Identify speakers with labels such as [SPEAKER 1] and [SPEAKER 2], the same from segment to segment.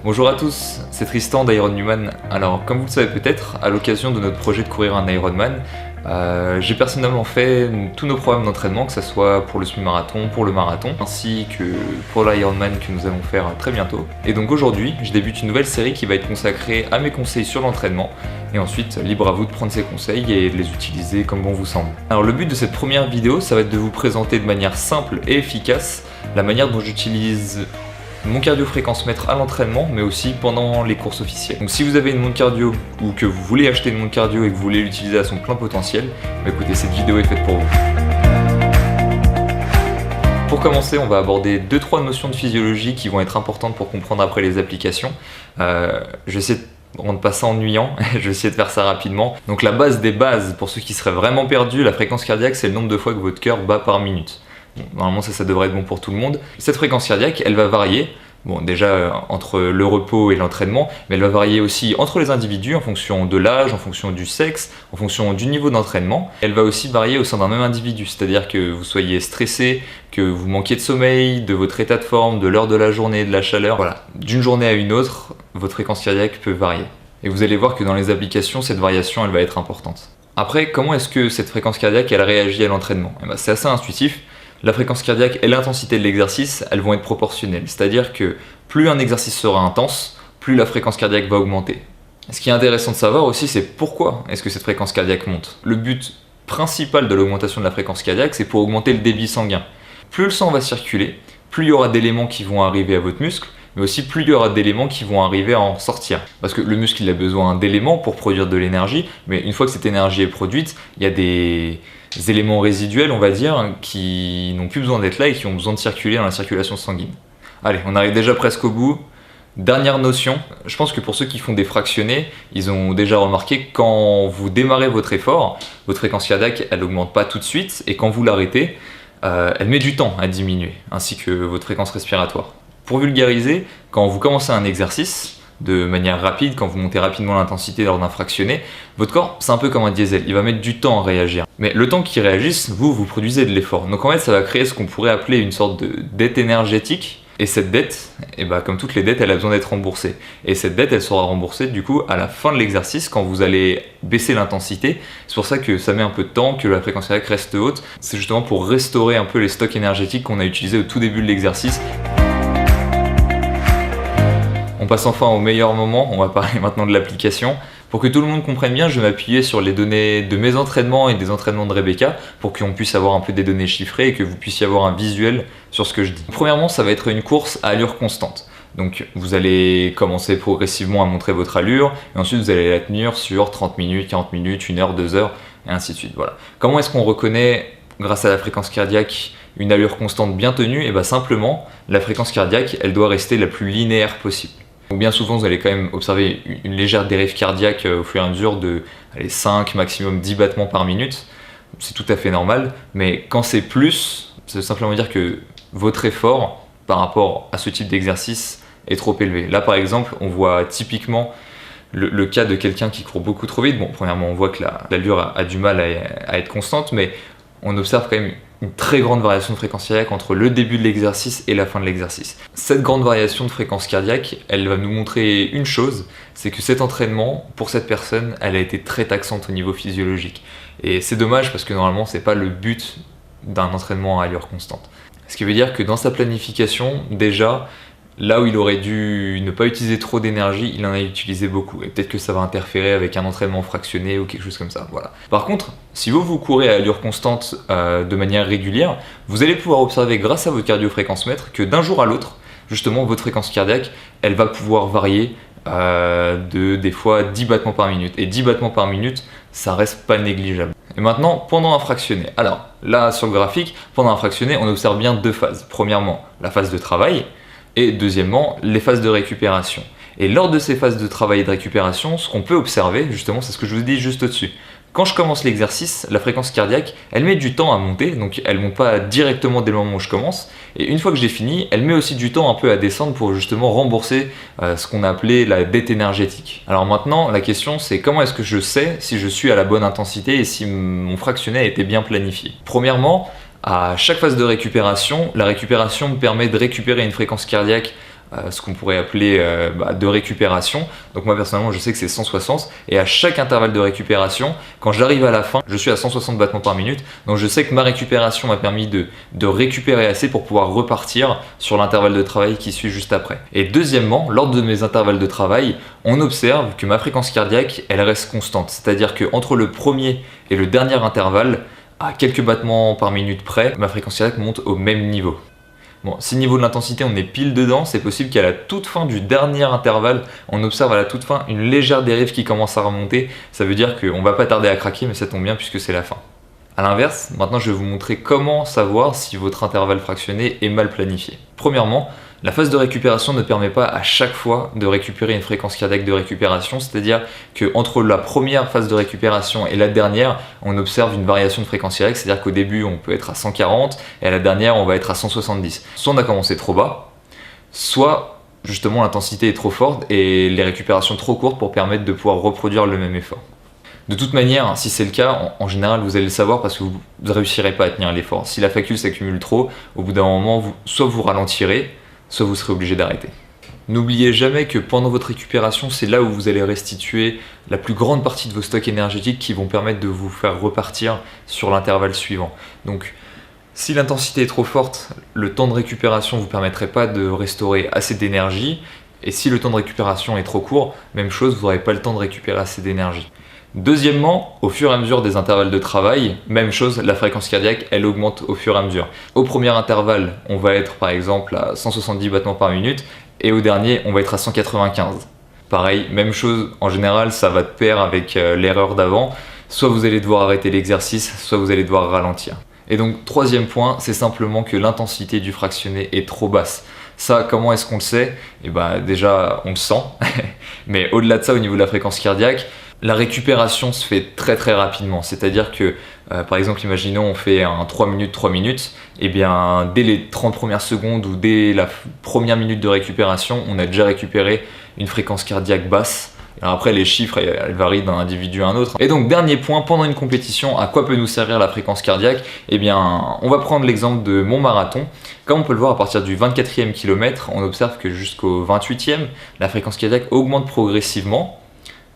[SPEAKER 1] Bonjour à tous, c'est Tristan d'Ironman. Alors, comme vous le savez peut-être, à l'occasion de notre projet de courir un Ironman, j'ai personnellement fait tous nos programmes d'entraînement, que ce soit pour le semi-marathon, pour le marathon, ainsi que pour l'Ironman que nous allons faire très bientôt. Et donc aujourd'hui, je débute une nouvelle série qui va être consacrée à mes conseils sur l'entraînement, et ensuite, libre à vous de prendre ces conseils et de les utiliser comme bon vous semble. Alors le but de cette première vidéo, ça va être de vous présenter de manière simple et efficace la manière dont j'utilise mon cardio-fréquence-mètre à l'entraînement, mais aussi pendant les courses officielles. Donc si vous avez une montre cardio ou que vous voulez acheter une montre cardio et que vous voulez l'utiliser à son plein potentiel, bah écoutez, cette vidéo est faite pour vous. Pour commencer, on va aborder 2-3 notions de physiologie qui vont être importantes pour comprendre après les applications. Je vais essayer de rendre pas ça ennuyant, je vais essayer de faire ça rapidement. Donc la base des bases, pour ceux qui seraient vraiment perdus, la fréquence cardiaque, c'est le nombre de fois que votre cœur bat par minute. Bon, normalement ça devrait être bon pour tout le monde. Cette fréquence cardiaque, elle va varier. Bon, déjà entre le repos et l'entraînement, mais elle va varier aussi entre les individus en fonction de l'âge, en fonction du sexe, en fonction du niveau d'entraînement. Elle va aussi varier au sein d'un même individu, c'est-à-dire que vous soyez stressé, que vous manquiez de sommeil, de votre état de forme, de l'heure de la journée, de la chaleur. Voilà, d'une journée à une autre, votre fréquence cardiaque peut varier. Et vous allez voir que dans les applications, cette variation, elle va être importante. Après, comment est-ce que cette fréquence cardiaque, elle réagit à l'entraînement ? Eh ben, c'est assez intuitif. La fréquence cardiaque et l'intensité de l'exercice, elles vont être proportionnelles. C'est-à-dire que plus un exercice sera intense, plus la fréquence cardiaque va augmenter. Ce qui est intéressant de savoir aussi, c'est pourquoi est-ce que cette fréquence cardiaque monte. Le but principal de l'augmentation de la fréquence cardiaque, c'est pour augmenter le débit sanguin. Plus le sang va circuler, plus il y aura d'éléments qui vont arriver à votre muscle, mais aussi plus il y aura d'éléments qui vont arriver à en sortir. Parce que le muscle, il a besoin d'éléments pour produire de l'énergie, mais une fois que cette énergie est produite, il y a des éléments résiduels, on va dire, qui n'ont plus besoin d'être là et qui ont besoin de circuler dans la circulation sanguine. Allez, on arrive déjà presque au bout. Dernière notion, je pense que pour ceux qui font des fractionnés, ils ont déjà remarqué que quand vous démarrez votre effort, votre fréquence cardiaque, elle n'augmente pas tout de suite, et quand vous l'arrêtez, elle met du temps à diminuer, ainsi que votre fréquence respiratoire. Pour vulgariser, quand vous commencez un exercice, de manière rapide, quand vous montez rapidement l'intensité lors d'un fractionné, votre corps, c'est un peu comme un diesel, il va mettre du temps à réagir. Mais le temps qu'il réagisse, vous produisez de l'effort. Donc en fait, ça va créer ce qu'on pourrait appeler une sorte de dette énergétique. Et cette dette, comme toutes les dettes, elle a besoin d'être remboursée. Et cette dette, elle sera remboursée du coup à la fin de l'exercice, quand vous allez baisser l'intensité. C'est pour ça que ça met un peu de temps, que la fréquence cardiaque reste haute. C'est justement pour restaurer un peu les stocks énergétiques qu'on a utilisés au tout début de l'exercice. On passe enfin au meilleur moment, on va parler maintenant de l'application. Pour que tout le monde comprenne bien, je vais m'appuyer sur les données de mes entraînements et des entraînements de Rebecca pour qu'on puisse avoir un peu des données chiffrées et que vous puissiez avoir un visuel sur ce que je dis. Premièrement, ça va être une course à allure constante. Donc vous allez commencer progressivement à montrer votre allure et ensuite vous allez la tenir sur 30 minutes, 40 minutes, 1 heure, 2 heures et ainsi de suite. Voilà. Comment est-ce qu'on reconnaît, grâce à la fréquence cardiaque, une allure constante bien tenue ? Et simplement, la fréquence cardiaque, elle doit rester la plus linéaire possible. Donc bien souvent, vous allez quand même observer une légère dérive cardiaque au fur et à mesure de 5, maximum 10 battements par minute. C'est tout à fait normal, mais quand c'est plus, ça veut simplement dire que votre effort par rapport à ce type d'exercice est trop élevé. Là par exemple, on voit typiquement le cas de quelqu'un qui court beaucoup trop vite. Bon, premièrement, on voit que l'allure a du mal à être constante, mais on observe quand même une très grande variation de fréquence cardiaque entre le début de l'exercice et la fin de l'exercice. Cette grande variation de fréquence cardiaque, elle va nous montrer une chose, c'est que cet entraînement, pour cette personne, elle a été très taxante au niveau physiologique. Et c'est dommage parce que normalement, c'est pas le but d'un entraînement à allure constante. Ce qui veut dire que dans sa planification, déjà, là où il aurait dû ne pas utiliser trop d'énergie, il en a utilisé beaucoup. Et peut-être que ça va interférer avec un entraînement fractionné ou quelque chose comme ça. Voilà. Par contre, si vous courez à allure constante de manière régulière, vous allez pouvoir observer grâce à votre cardio-fréquence-mètre que d'un jour à l'autre, justement, votre fréquence cardiaque, elle va pouvoir varier de des fois 10 battements par minute. Et 10 battements par minute, ça reste pas négligeable. Et maintenant, pendant un fractionné. Alors là, sur le graphique, pendant un fractionné, on observe bien 2 phases. Premièrement, la phase de travail. Et deuxièmement, les phases de récupération. Et lors de ces phases de travail et de récupération, ce qu'on peut observer, justement, c'est ce que je vous dis juste au-dessus. Quand je commence l'exercice, la fréquence cardiaque, elle met du temps à monter, donc elle ne monte pas directement dès le moment où je commence. Et une fois que j'ai fini, elle met aussi du temps un peu à descendre pour justement rembourser ce qu'on a appelé la dette énergétique. Alors maintenant, la question c'est comment est-ce que je sais si je suis à la bonne intensité et si mon fractionné a été bien planifié. Premièrement, à chaque phase de récupération, la récupération me permet de récupérer une fréquence cardiaque ce qu'on pourrait appeler de récupération. Donc moi personnellement je sais que c'est 160 et à chaque intervalle de récupération, quand j'arrive à la fin, je suis à 160 battements par minute. Donc je sais que ma récupération m'a permis de récupérer assez pour pouvoir repartir sur l'intervalle de travail qui suit juste après. Et deuxièmement, lors de mes intervalles de travail, on observe que ma fréquence cardiaque, elle reste constante. C'est-à-dire qu'entre le premier et le dernier intervalle, à quelques battements par minute près, ma fréquence cardiaque monte au même niveau. Bon, si niveau de l'intensité on est pile dedans, c'est possible qu'à la toute fin du dernier intervalle, on observe à la toute fin une légère dérive qui commence à remonter. Ça veut dire qu'on va pas tarder à craquer, mais ça tombe bien puisque c'est la fin. A l'inverse, maintenant je vais vous montrer comment savoir si votre intervalle fractionné est mal planifié. Premièrement, la phase de récupération ne permet pas à chaque fois de récupérer une fréquence cardiaque de récupération, c'est-à-dire qu'entre la première phase de récupération et la dernière, on observe une variation de fréquence cardiaque, c'est-à-dire qu'au début on peut être à 140 et à la dernière on va être à 170. Soit on a commencé trop bas, soit justement l'intensité est trop forte et les récupérations trop courtes pour permettre de pouvoir reproduire le même effort. De toute manière, si c'est le cas, en général vous allez le savoir parce que vous ne réussirez pas à tenir l'effort. Si la facule s'accumule trop, au bout d'un moment, soit vous ralentirez, soit vous serez obligé d'arrêter. N'oubliez jamais que pendant votre récupération, c'est là où vous allez restituer la plus grande partie de vos stocks énergétiques qui vont permettre de vous faire repartir sur l'intervalle suivant. Donc, si l'intensité est trop forte, le temps de récupération ne vous permettrait pas de restaurer assez d'énergie. Et si le temps de récupération est trop court, même chose, vous n'aurez pas le temps de récupérer assez d'énergie. Deuxièmement, au fur et à mesure des intervalles de travail, même chose, la fréquence cardiaque, elle augmente au fur et à mesure. Au premier intervalle, on va être par exemple à 170 battements par minute et au dernier, on va être à 195. Pareil, même chose, en général, ça va de pair avec l'erreur d'avant. Soit vous allez devoir arrêter l'exercice, soit vous allez devoir ralentir. Et donc, troisième point, c'est simplement que l'intensité du fractionné est trop basse. Ça, comment est-ce qu'on le sait? Et déjà, on le sent. Mais au-delà de ça, au niveau de la fréquence cardiaque, la récupération se fait très très rapidement, c'est-à-dire que par exemple imaginons on fait un 3 minutes, et bien dès les 30 premières secondes ou dès la première minute de récupération, on a déjà récupéré une fréquence cardiaque basse. Alors après les chiffres elles varient d'un individu à un autre. Et donc dernier point, pendant une compétition, à quoi peut nous servir la fréquence cardiaque? Eh bien on va prendre l'exemple de mon marathon. Comme on peut le voir à partir du 24e kilomètre, on observe que jusqu'au 28e, la fréquence cardiaque augmente progressivement,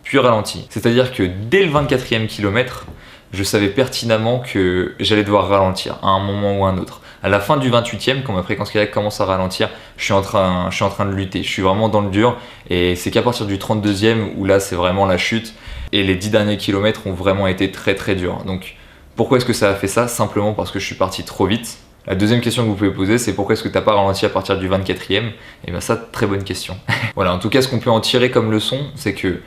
[SPEAKER 1] puis ralentit. C'est-à-dire que dès le 24e kilomètre, je savais pertinemment que j'allais devoir ralentir à un moment ou à un autre. À la fin du 28e, quand ma fréquence cardiaque commence à ralentir, je suis en train de lutter. Je suis vraiment dans le dur et c'est qu'à partir du 32e où là c'est vraiment la chute et les 10 derniers kilomètres ont vraiment été très très durs. Donc pourquoi est-ce que ça a fait ça? Simplement parce que je suis parti trop vite. La deuxième question que vous pouvez poser, c'est pourquoi est-ce que tu n'as pas ralenti à partir du 24e? Et bien ça, très bonne question. Voilà, en tout cas ce qu'on peut en tirer comme leçon, c'est que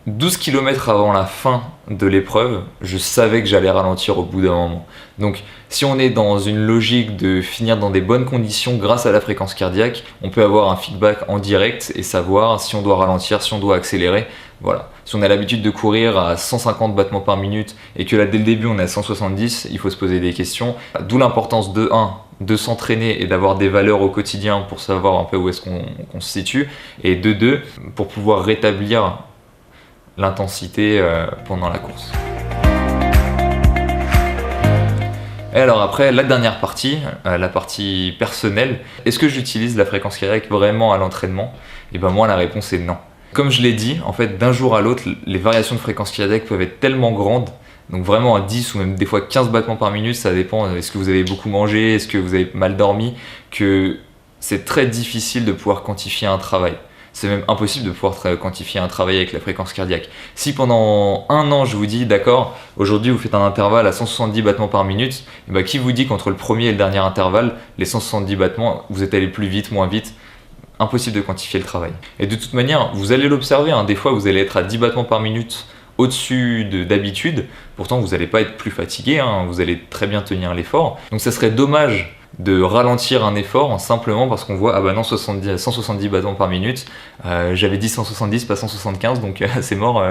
[SPEAKER 1] 12 km avant la fin de l'épreuve, je savais que j'allais ralentir au bout d'un moment. Donc si on est dans une logique de finir dans des bonnes conditions grâce à la fréquence cardiaque, on peut avoir un feedback en direct et savoir si on doit ralentir, si on doit accélérer. Voilà. Si on a l'habitude de courir à 150 battements par minute et que là dès le début on est à 170, il faut se poser des questions. D'où l'importance de 1, de s'entraîner et d'avoir des valeurs au quotidien pour savoir un peu où est-ce qu'on se situe, et de 2, pour pouvoir rétablir l'intensité pendant la course. Et alors après, la dernière partie, la partie personnelle, est-ce que j'utilise la fréquence cardiaque vraiment à l'entraînement? Et ben moi la réponse est non. Comme je l'ai dit, en fait d'un jour à l'autre, les variations de fréquence cardiaque peuvent être tellement grandes, donc vraiment à 10 ou même des fois 15 battements par minute, ça dépend, est-ce que vous avez beaucoup mangé, est-ce que vous avez mal dormi, que c'est très difficile de pouvoir quantifier un travail. C'est même impossible de pouvoir quantifier un travail avec la fréquence cardiaque. Si pendant un an je vous dis d'accord, aujourd'hui vous faites un intervalle à 170 battements par minute, et bah, qui vous dit qu'entre le premier et le dernier intervalle, les 170 battements, vous êtes allé plus vite, moins vite? Impossible de quantifier le travail. Et de toute manière, vous allez l'observer, hein, des fois vous allez être à 10 battements par minute au-dessus d'habitude, pourtant vous n'allez pas être plus fatigué, hein, vous allez très bien tenir l'effort. Donc ça serait dommage de ralentir un effort simplement parce qu'on voit ah bah non 170 battements par minute, j'avais dit 170 pas 175 donc c'est mort,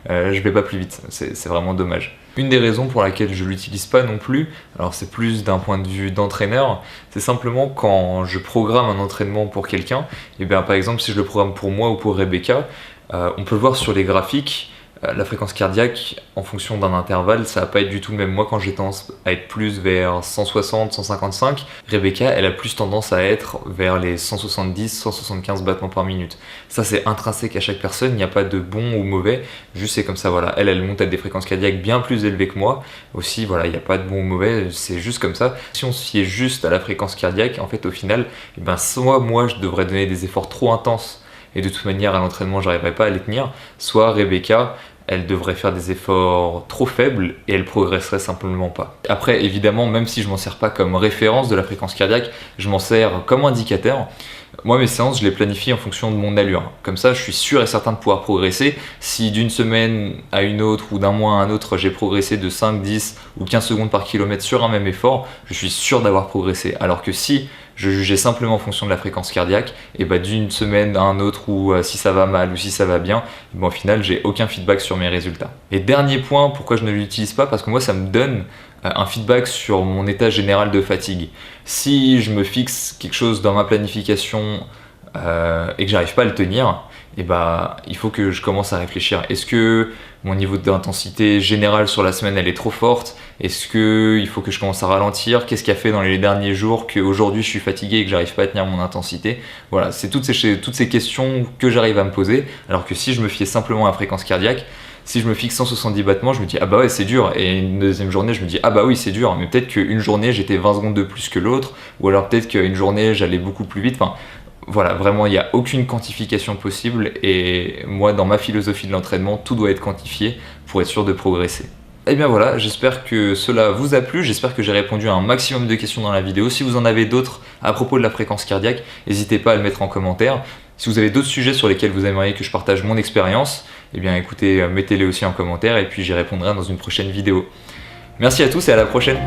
[SPEAKER 1] je vais pas plus vite, c'est vraiment dommage. Une des raisons pour laquelle je l'utilise pas non plus, alors c'est plus d'un point de vue d'entraîneur, c'est simplement quand je programme un entraînement pour quelqu'un, et bien par exemple si je le programme pour moi ou pour Rebecca, on peut le voir sur les graphiques, La fréquence cardiaque, en fonction d'un intervalle, ça va pas être du tout le même. Moi, quand j'ai tendance à être plus vers 160, 155, Rebecca, elle a plus tendance à être vers les 170, 175 battements par minute. Ça, c'est intrinsèque à chaque personne, il n'y a pas de bon ou mauvais, juste c'est comme ça, voilà. Elle monte à des fréquences cardiaques bien plus élevées que moi. Aussi, voilà, il n'y a pas de bon ou mauvais, c'est juste comme ça. Si on se fiait juste à la fréquence cardiaque, en fait, au final, eh ben, soit moi, je devrais donner des efforts trop intenses, et de toute manière à l'entraînement j'arriverai pas à les tenir, soit Rebecca elle devrait faire des efforts trop faibles et elle progresserait simplement pas. Après évidemment même si je m'en sers pas comme référence de la fréquence cardiaque, je m'en sers comme indicateur. Moi mes séances je les planifie en fonction de mon allure, comme ça je suis sûr et certain de pouvoir progresser. Si d'une semaine à une autre ou d'un mois à un autre j'ai progressé de 5, 10 ou 15 secondes par kilomètre sur un même effort, je suis sûr d'avoir progressé. Alors que si je jugeais simplement en fonction de la fréquence cardiaque, et bah d'une semaine à un autre ou si ça va mal ou si ça va bien, au final j'ai aucun feedback sur mes résultats. Et dernier point, pourquoi je ne l'utilise pas, parce que moi ça me donne un feedback sur mon état général de fatigue. Si je me fixe quelque chose dans ma planification et que j'arrive pas à le tenir, et bah il faut que je commence à réfléchir. Est-ce que mon niveau d'intensité générale sur la semaine elle est trop forte? Est-ce qu'il faut que je commence à ralentir? Qu'est-ce qui a fait dans les derniers jours qu'aujourd'hui je suis fatigué et que j'arrive pas à tenir mon intensité? Voilà, c'est toutes ces questions que j'arrive à me poser, alors que si je me fiais simplement à la fréquence cardiaque, si je me fixe 170 battements, je me dis ah bah ouais c'est dur, et une deuxième journée je me dis ah bah oui c'est dur, mais peut-être qu'une journée j'étais 20 secondes de plus que l'autre, ou alors peut-être qu'une journée j'allais beaucoup plus vite, enfin voilà, vraiment il n'y a aucune quantification possible, et moi dans ma philosophie de l'entraînement, tout doit être quantifié pour être sûr de progresser. Et bien voilà, j'espère que cela vous a plu, j'espère que j'ai répondu à un maximum de questions dans la vidéo. Si vous en avez d'autres à propos de la fréquence cardiaque, n'hésitez pas à le mettre en commentaire. Si vous avez d'autres sujets sur lesquels vous aimeriez que je partage mon expérience, eh bien écoutez, mettez-les aussi en commentaire et puis j'y répondrai dans une prochaine vidéo. Merci à tous et à la prochaine.